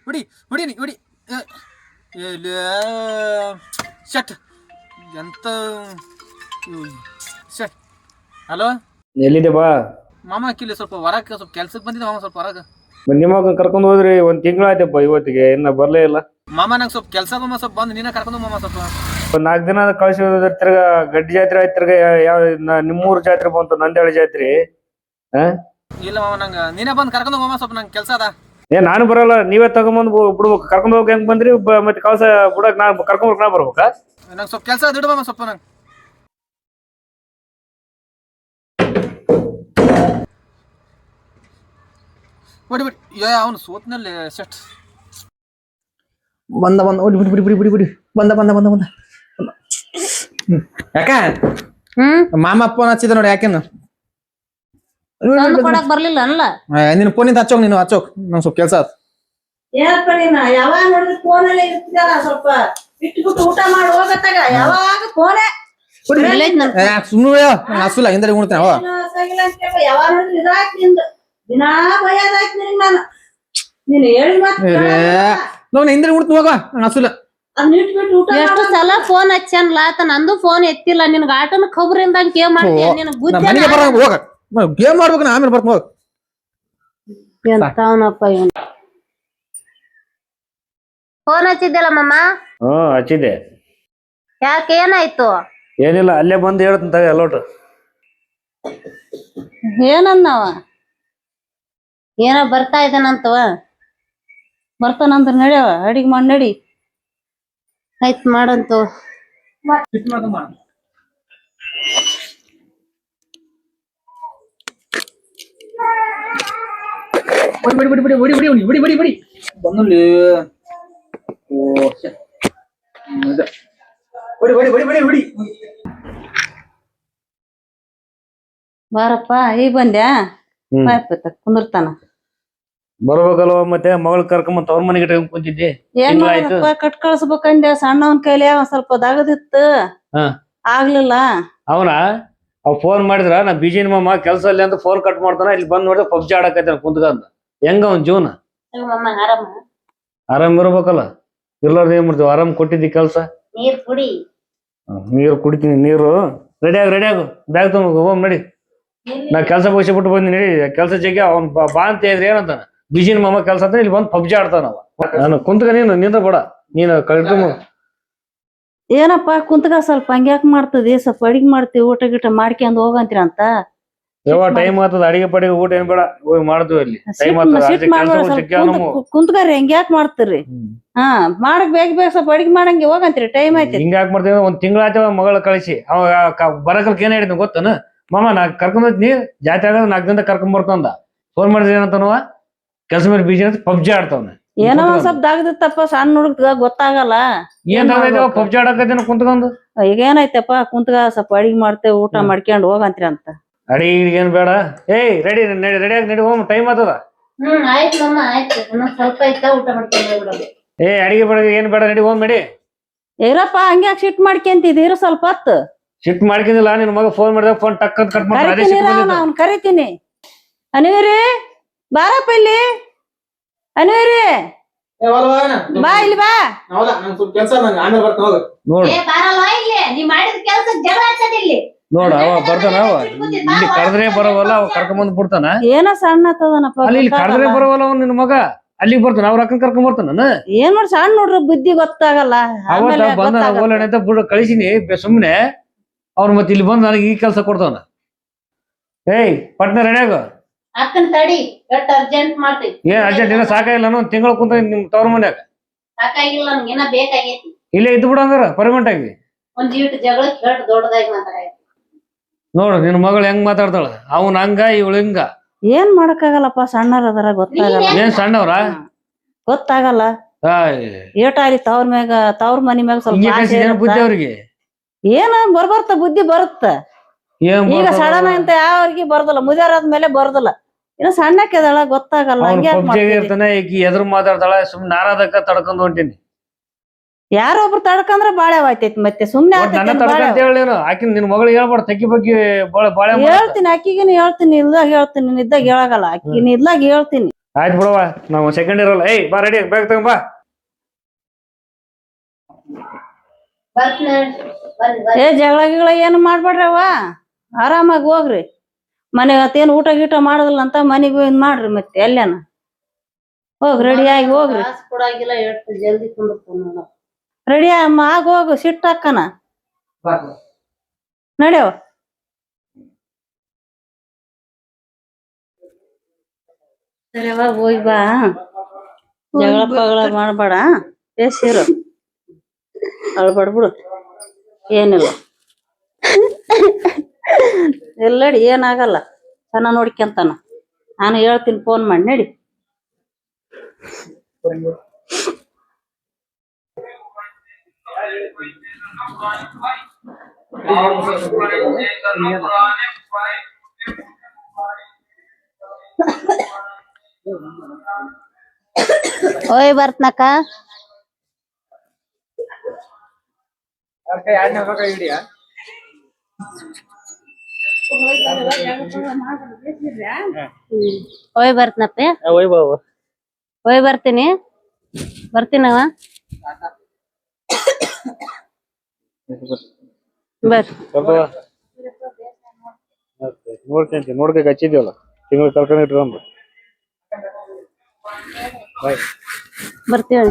ಹೊಡಿ ಹೊಡಿ ಹೊಡಿ ಶಟ್ ಎಂತ ಶಟ್. ಹಲೋ ಎಲ್ಲಿದೆ ಬಾ ಮಾಮ ಕಿಲ್ಲಿ ಸ್ವಲ್ಪ ಹೊರಕ್ಕೆ ಸ್ವಲ್ಪ ಕೆಲ್ಸಕ್ಕೆ ಬಂದಿದ್ದೆ ಮಾಮ, ಸ್ವಲ್ಪ ಹೊರಗೆ. ನಿಮ್ಮ ಕರ್ಕೊಂಡು ಹೋದ್ರಿ ಒಂದ್ ತಿಂಗಳಾಯ್ತಪ್ಪ, ಇವತ್ತಿಗೆ ಇನ್ನ ಬರ್ಲೇ ಇಲ್ಲ. ಮಾಮ ನಂಗೆ ಸ್ವಲ್ಪ ಕೆಲಸ ಮಾಮ, ಸ್ವಲ್ಪ ಬಂದು ನೀನ ಕರ್ಕೊಂಡು ಮಾಮ ಸ್ವಲ್ಪ. ಒಂದ್ 4 ದಿನ ಕಳ್ಸಿ ತಿರ್ಗ ಗಡ್ಡಿ ಜಾತ್ರೆ ಆಯ್ತು, ತಿರ್ಗ ಯಾವ ನಿಮ್ಮೂರ್ ಜಾತ್ರೆ ಬಂತು, ನಂದ್ಯಾಳ ಜಾತ್ರೆ. ಇಲ್ಲ ಮಾಮ, ನಂಗೆ ನೀನೇ ಬಂದು ಕರ್ಕೊಂಡು ಮಾಮ, ಸ್ವಲ್ಪ ನಂಗೆ ಕೆಲಸ ಅದ. ನಾನು ಬರಲ್ಲ, ನೀವೇ ತಗೊಂಬಂದ್ ಬಿಡ್ಬೇಕು. ಕರ್ಕೊಂಡ್ ಹೋಗಕ್ ಹೆಂಗ್ ಬಂದ್ರಿ ಮತ್ತೆ ಕಳ್ಸ ಬಿಡಕ್ ನಾ ಕರ್ಕೊಂಡ್ ನಾ ಬರ್ಬೇಕಾ? ನಂಗೆ ಸ್ವಲ್ಪ ಕೆಲಸ ಅದ, ಇಡು ಮಾಮ ಸ್ವಲ್ಪ ನಂಗೆ. ಬಿಡಿ ಬಿಡಿ ಅವನು ಸೋತ್ನಲ್ಲಿ ಸೆಟ್ ಬಂದ ಬಿಡಿ ಬಿಡಿ ಬಿಡಿ ಬಿಡಿ ಬಿಡಿ ಬಂದ ಯಾಕ ಮಾಮ ಫೋನ್ ಹಚ್ಚಿದ ನೋಡಿ. ಯಾಕೆನು ಕೊಡಕ್ ಬರ್ಲಿಲ್ಲ ಅಲ್ಲ ನಿನ್ ಫೋನಿಂದ ಹಚ್ಚೋಕ್, ನೀನು ಹಚ್ಚೋಕ್, ನಂಗೆ ಸ್ವಲ್ಪ ಕೆಲಸ ಆಯ್ತು. ಏನಪ್ಪ ನೀನ ಯಾವಾಗ ನೋಡಿದ್ರೆ ಫೋನಲ್ಲೇ ಇರ್ತಿದಲ್ಲ, ಸ್ವಲ್ಪ ಇಟ್ಬಿಟ್ಟು ಊಟ ಮಾಡಿ ಹೋಗತ್ತಾಗ ಯಾವಾಗ ಫೋನೇ ಸುಮ್ಮನೆ ಹಸುಲ್ಲ ಹಿಂದೆ ಉಣ್ತೇನೆ. ಯಾವಾಗ ನೋಡಿದ್ರೆ ಇದಾಕ್ ನಿಂದು ದಿನಾ ಭಯದಾಕ್ ನಿನಗ್ ನಾನು. ನೀನು ಹೇಳಿ ನಾವು ಹಿಂದೆ ಉಣ್ತು ಹೋಗ ಹಸುಲ್ಲ. ಅದ್ ಇಟ್ಬಿಟ್ಟು ಊಟ ಎಷ್ಟು ಸಲ ಫೋನ್ ಹಚ್ಚನ್ಲ ಆತ, ನಂದು ಫೋನ್ ಎತ್ತಿಲ್ಲ. ನಿನ್ಗ ಆಟನ ಖಬರಿಂದ ಕೇಮ್ ಮಾಡ್ತೀಯ, ನಿನಗ್ ಮನೆಗೆ ಬರ ಹೋಗ, ಗೇಮ್ ಮಾಡ್ಬೇಕು ನಾ, ಆಮೇಲೆ ಬರ್ತ ಹೋಗ. ಎಂತವನಪ್ಪ ಇವನು. ಫೋನ್ ಹಚ್ಚಿದ್ದಲ್ಲ ಮಮ್ಮ? ಹಚ್ಚಿದ್ದೆ. ಯಾಕೆ ಏನಾಯ್ತು? ಏನಿಲ್ಲ, ಅಲ್ಲೇ ಬಂದು ಹೇಳ್ತಂತ ಎಲ್ಲೋಟು. ಏನನ್ನವ? ಏನೋ ಬರ್ತಾ ಇದ್ದಾನಂತವ. ಬರ್ತಾನಂತ ನಡಿಯವ, ಅಡಿಗೆ ಮಾಡಿ ನಡಿ. ಆಯ್ತು ಮಾಡಂತು. ಬಿಡಿ ಬಿಡಿ ಬಿಡಿ ಬಿಡಿ ಬಿಡಿ ಬಿಡಿ ಬಿಡಿ ಬಿಡಿ ಬಿಡಿ ಬಂದಲ್ಲಿ. ಓ ಬಿಡಿ ಬಿಡಿ ಬಿಡಿ ಬಿಡಿ ಬಿಡಿ. ಬಾರಪ್ಪ, ಈಗ ಬಂದ್ಯಾ? ಕುಂದಿರ್ತಾನ. ಬರ್ಬೇಕಲ್ವ ಮತ್ತೆ, ಮಗಳ ಕರ್ಕೊಂಬಂತ ಅವ್ರ ಮನೆಗೆ ಕುಂತಿದ್ದೆ. ಏನ್ ಮಾಡಪ್ಪ, ಕಟ್ ಕಳ್ಸ್ಬೇಕಂದೆ. ಸಣ್ಣವನ್ ಕೈಲಿ ಒಂದ್ ಸ್ವಲ್ಪ ದಾಗದಿತ್ತು, ಆಗ್ಲಿಲ್ಲ. ಅವನ ಫೋನ್ ಮಾಡಿದ್ರ ನಾ ಬಿಜಿನ ಮಾಮ ಕೆಲ್ಸ ಅಲ್ಲಿ ಅಂತ ಫೋನ್ ಕಟ್ ಮಾಡ್ತಾನ. ಇಲ್ಲಿ ಬಂದ್ ನೋಡಿದ್ರೆ ಪಬ್ಜಿ ಆಡಕೈತಾನ ಕುಂತ್ಕಂದ. ಹೆಂಗ ಅವ್ನ ಜೀವನ? ಆರಾಮ್ ಇರ್ಬೇಕಲ್ಲ, ಇರ್ಲಾರ್ದ ಏನ್ ಮಾಡ್ತೀವಿ? ಆರಾಮ್ ಕೊಟ್ಟಿದ್ದಿ ಕೆಲ್ಸ. ನೀರ್ ಕುಡಿ. ನೀರು ಕುಡಿತೀನಿ. ನೀರು ರೆಡಿ ಆಗು, ಬ್ಯಾಗ್ ತಗೊಂಡ್ ಹೋಗ್ ನಡಿ. ನಾ ಕೆಲ್ಸ ಪೈಸೆ ಬಿಟ್ಟು ಬಂದಿ ನಡಿ. ಕೆಲ್ಸ ಜಗ್ಗಿ ಅವ್ನ್ ಬಾ ಅಂತ ಹೇಳಿದ್ರೆ ಏನಂತಾನ, ಬಿಜಿನ ಮಾಮ ಕೆಲ್ಸ ಅಂತ ಇಲ್ಲಿ ಬಂದ್ ಪಬ್ಜಿ ಆಡ್ತಾನವ. ನಾನು ಕುಂತ್ಕ, ನೀನು ನಿಂದ ಬೇಡ, ನೀನು ಕಳ್ತು. ಏನಪ್ಪಾ ಕುಂತ್ಗ ಸ್ವಲ್ಪ ಹಂಗ್ಯಾಕ್ ಮಾಡ್ತದಿ? ಸ್ವಲ್ಪ ಅಡಿಗೆ ಮಾಡ್ತೀವಿ, ಊಟ ಗಿಟ ಮಾಡ್ಕೊಂಡ್ ಹೋಗಂತೀರ ಅಂತ. ಯಾವ ಟೈಮ್ ಆಗ್ತದ, ಅಡಿಗೆ ಪಡಿಗೆ ಊಟ ಏನ್ ಬೇಡ, ಹೋಗಿ ಮಾಡ್ತೀವಿ ಅಲ್ಲಿ. ಟೈಮ್ ಆಗ್ತದ, ಕುಂತ್ಗಾರಿ ಹೆಂಗ್ಯಾಕ್ ಮಾಡ್ತೀರಿ? ಮಾಡಕ್ ಬೇಗ ಬೇಗ ಸ್ವಲ್ಪ ಅಡಿಗೆ ಮಾಡಂಗೆ ಹೋಗಂತೀರಿ, ಟೈಮ್ ಆಯ್ತು. ಹಿಂಗ ಯಾಕೆ ಮಾಡ್ತೀವಿ? ಒಂದ್ ತಿಂಗಳ ಆಯ್ತವ ಮಗಳ ಕಳಿಸಿ. ಅವ ಬರಕಲ್ಕ ಏನ್ ಹೇಳಿದ್ನ ಗೊತ್ತನ ಮಾಮ, ನಾ ಕರ್ಕೊಂಡ್ ಹೋಗ್ತೀನಿ ಜಾತ್ರೆ ಆಗ 4 ದಿನದ ಕರ್ಕೊಂಡ್ ಬರ್ತಂದ. ಫೋನ್ ಮಾಡಿದ್ರೆ ಏನಂತನವ, ಕೆಲ್ಸ ಮೇಲೆ ಬಿಜಿ ಅಂತ ಪಬ್ಜಿ ಆಡ್ತಾವನ. ಏನೋ ಒಂದ್ ಸ್ವಲ್ಪ ದಾಗದಿತ್ತಪ್ಪ, ಸಣ್ಣ ಹುಡುಗ ಗೊತ್ತಾಗಲ್ಲ. ಏನ್ ಪಬ್ಜಿ ಆಡಕತ್ತೇನ ಕುಂತ್ಕೊಂಡ್. ಈಗ ಏನಾಯ್ತಪ್ಪ, ಕುಂತ್ಗ ಸ್ವಲ್ಪ ಅಡಿಗೆ ಮಾಡ್ತೇವೆ, ಊಟ ಮಾಡ್ಕೊಂಡ್ ಹೋಗಂತೀರ ಅಂತ. ಅಡಿಗೆ ಏನ್ ಬೇಡ, ಏಯ್ ರೆಡಿ ರೆಡಿ ಆಗಿ ನಡಿ, ಹೋಮ್ ಟೈಮ್ ಆಗ್ತದ. ಆಯ್ತು ಮಮ್ಮ, ಆಯ್ತು. ಸ್ವಲ್ಪ ಐತಾ, ಊಟ ಮಾಡ್ಕೊಂಡು. ಅಡಿಗೆ ಬಡಿಗೆ ಏನ್ ಬೇಡ, ನಡಿ ಹೋಮ್ ನಡಿ. ಇರಪ್ಪ, ಹಂಗ್ಯಾಕ್ ಶಿಟ್ ಮಾಡ್ಕೊಂತಿದ್ದೀರ ಸ್ವಲ್ಪ ಹೊತ್ತು? ಶಿಫ್ಟ್ ಮಾಡ್ಕೊಂಡಿಲ್ಲ, ನಿನ್ ಮಗ ಫೋನ್ ಮಾಡಿದಾಗ ಫೋನ್ ಟಕ್ ಅಂತ ಕಟ್ ಮಾಡ್ತಾರೆ. ಅವ್ನು ಕರಿತೀನಿ. ಅನಿವರಿ ಬಾರಪ್ಪ ಇಲ್ಲಿ. ಅನಿವರಿ ಬಾ ಇಲ್ಲಿ ಬಾ. ನೋಡ ಅವ ಬರ್ತಾನ, ಅವ ಇಲ್ಲಿ ಕರೆದ್ರೆ ಬರೋವಲ್ಲ, ಅವ ಕರ್ಕೊಂಡ್ ಬಿಡ್ತಾನ. ಏನೋ ಸಣ್ಣ ಆತದನಪ್ಪ, ಅಲ್ಲಿ ಇಲ್ಲಿ ಕರೆದ್ರೆ ಬರೋವಲ್ಲ ಅವ್ನ, ನಿನ್ ಮಗ ಅಲ್ಲಿಗೆ ಬರ್ತಾನ, ಅವ್ರ ಅಕ್ಕನ್ ಕರ್ಕೊಂಡ್ ಬರ್ತಾನ. ಏನ್ ಮಾಡಿ ಸಣ್ಣ ನೋಡ್ರಿ, ಬುದ್ಧಿ ಗೊತ್ತಾಗಲ್ಲ. ಅವತ್ತ ಬಂದ ಓಲಣ ಅಂತ ಬಿಡ ಕಳಿಸಿನಿ ಸುಮ್ನೆ. ಅವ್ರು ಮತ್ತೆ ಇಲ್ಲಿ ಬಂದ್ ನನಗೆ ಈ ಕೆಲಸ ಕೊಡ್ತಾವನ. ಏಯ್ ಪಟ್ನ ರೆಡಿ ಆಗು. ಅಕ್ಕನ್ ತಡಿ, ಅರ್ಜೆಂಟ್ ಮಾಡ್ತೀವಿ. ಏನ್ ಅರ್ಜೆಂಟ್? ಇಲ್ಲ ಸಾಕಾಗಿಲ್ಲ, ಒಂದ್ ತಿಂಗಳ ಕುಂತ ನಿಮ್ ತವ್ರ ಮನ್ಯಾಗ. ಸಾಕಾಗಿಲ್ಲ, ನನ್ಗೇನ ಬೇಕಾಗೈತಿ. ಇಲ್ಲೇ ಇದ್ದು ಬಿಡ ಹಂಗಾರ ಪರ್ಮನೆಂಟ್ ಆಗಿ. ಒಂದ್ ಜೀವಿತ ಜಗಳ ಕೇಳ ದೊಡ್ಡದಾಗಿ ಮಾತಾಡ. ನೋಡು ನಿನ್ ಮಗಳು ಹೆಂಗ್ ಮಾತಾಡ್ತಾಳ, ಅವ್ನ ಹಂಗ ಇವಳು ಹಿಂಗ. ಏನ್ ಮಾಡಕ್ಕಾಗಲ್ಲಪ್ಪ, ಸಣ್ಣರ ಅದರ ಗೊತ್ತಾಗಲ್ಲ. ಏನ್ ಸಣ್ಣವ್ರ ಗೊತ್ತಾಗಲ್ಲ. ಏಟಾಲಿ ತವ್ರ ಮನಿ ಮ್ಯಾಗ ಸ್ವಲ್ಪ ಬುದ್ಧಿ ಅವ್ರಿಗೆ ಏನ ಬರ್ಬರ್ತ ಬುದ್ಧಿ ಬರುತ್ತ. ಈಗ ಸಡನ್ ಅಂತ ಯಾವ್ರಿಗೆ ಬರ್ದಲ್ಲ, ಮುದಿಯಾರಾದ್ಮೇಲೆ ಬರ್ದಲ್ಲ. ಇನ್ನು ಸಣ್ಣಕ್ಕೆದಳ ಗೊತ್ತಾಗಲ್ಲ. ಎದುರು ಮಾತಾಡ್ತಾಳ, ಸುಮ್ನೆ ನಾರಾದಕ್ಕ ತಡ್ಕೊಂಡ್ ಹೊಂಟೀನಿ. ಯಾರೊಬ್ರು ತಡ್ಕಂದ್ರ ಬಾಳೆ ಆಯ್ತೈತಿ, ಮತ್ತೆ ಸುಮ್ನೆ ಆಕಿನ್ ನಿನ್ ಮಗಳು ಹೇಳ್ಬಾರ್ದು, ತೆಗಿ ಬಗ್ಗೆ ಹೇಳ್ತೀನಿ. ಅಕ್ಕಿಗೇನು ಹೇಳ್ತೀನಿ, ಇಲ್ದಾಗ ಹೇಳ್ತೀನಿ, ಇದ್ದಾಗ ಹೇಳಗಲ್ಲ. ಅಕ್ಕಿನ ಇದ್ದಾಗ ಹೇಳ್ತೀನಿ. ಆಯ್ತು ಬಿಡವ ನಾವು ಸೆಕೆಂಡ್ ಇರಲ್ಲ ಏಯ್ ಬಾ ರೆಡಿ ಬ್ಯಾಗ್ ತಗೊಂಡ್ ಬಾ ಏ ಜಗಳ ಗಿಗಳ ಏನು ಮಾಡ್ಬೇಡ್ರವ್ವ ಆರಾಮಾಗಿ ಹೋಗ್ರಿ ಮನೆಗೆ ಅತ್ತೇನು ಊಟ ಗೀಟ ಮಾಡೋದಿಲ್ಲ ಅಂತ ಮನೆಗೆ ಇದ್ ಮಾಡ್ರಿ ಮತ್ತೆ ಎಲ್ಲೇನ ಹೋಗ್ ರೆಡಿ ಆಗಿ ಹೋಗ್ರಿ ಕೊಡಾಗಿಲ್ಲ ಎಷ್ಟು ಜಲ್ದಿ ಕುಂದಿರ್ತಾನ ರೆಡಿ ಆಗ ಹೋಗು ಸಿಟ್ಟು ಹಾಕನ ನಡೆಯವ ಸರಿಯವ್ವ ಹೋಗಿ ಬಾ ಜಗಳ ಪಗಳ ಮಾಡ್ಬೇಡ ಬೇಸಿರು ಅಳ್ಬಾಡ್ ಬಿಡು ಏನಿಲ್ಲ ಎಲ್ಲಡಿ ಏನಾಗಲ್ಲ ಚೆನ್ನಾಗ್ ನೋಡ್ಕೊಂತಾನ ನಾನು ಹೇಳ್ತೀನಿ ಫೋನ್ ಮಾಡಿ ನಡಿ ಓಯ್ ಬರ್ತನಕ್ಕ ಓಯ್ ಬರ್ತನಪ್ಪ ಓಯ್ ಬರ್ತೀನಿ ಬರ್ತೀನವ ಬರ್ ನೋಡ್ಕೊಂತ ಹಚ್ಚಿದ್ವಲ್ಲ ತಿಂಗಳು ಕರ್ಕೊಂಡು ಇಟ್ಕೊಂಡ್ ಬರ್ತೀವಿ